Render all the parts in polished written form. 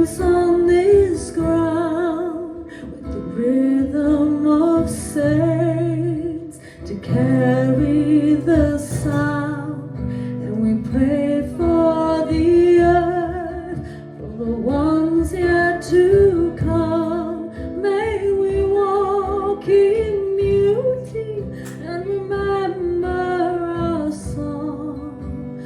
dance on this ground with the rhythm of saints to carry the sound, and we pray for the earth, for the ones yet to come. May we walk in beauty and remember our song.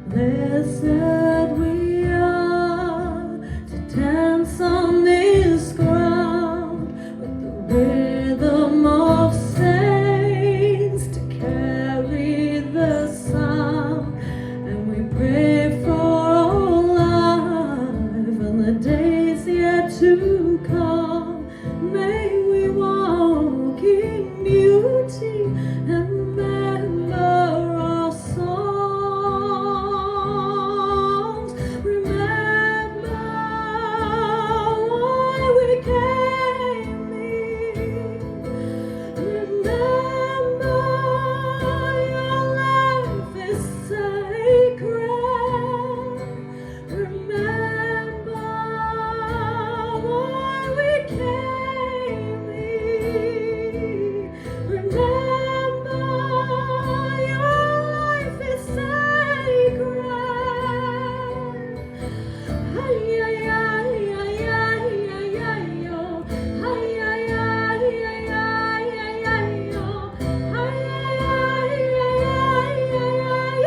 Blessed we are to dance on this ground with the rhythm of saints to carry the sound, and we pray for all life and the days yet to come. May we walk in beauty and remember our songs. Remember why we came here. Remember your life is sacred. Remember why we came here. Remember your life is sacred. Ay, ay, ay, ay, ay, ay, ay, oh. Ay, ay, ay, ay, ay, ay, ay, oh. Ay, ay, ay, ay, ay, ay, ay,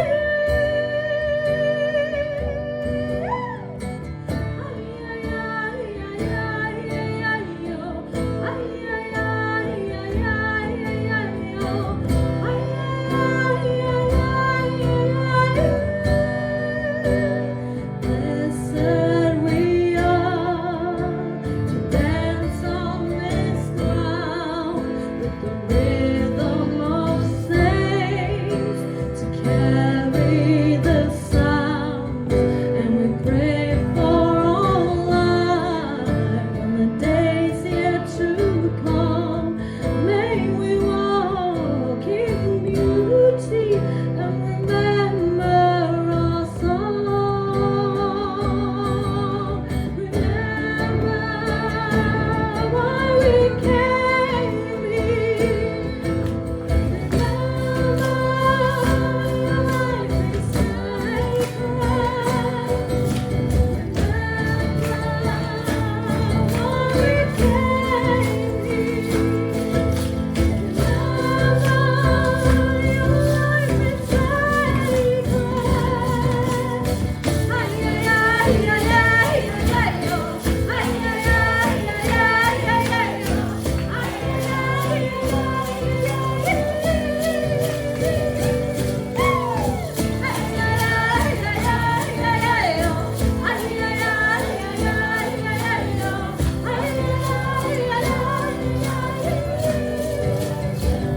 Blessed we are to dance on this ground with the rhythm of saints to carry the sound, and we pray for all life and the days yet to come. May we walk in beauty and remember our song. Remember why we came here. Remember your life is sacred. Remember why we came here.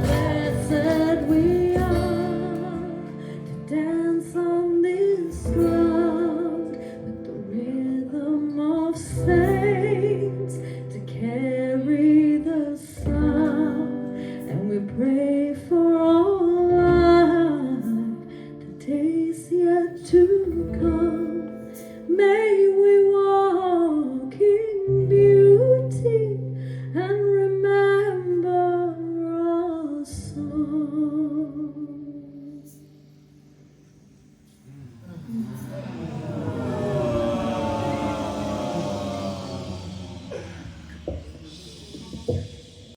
Blessed we are to dance on this ground with the rhythm of saints.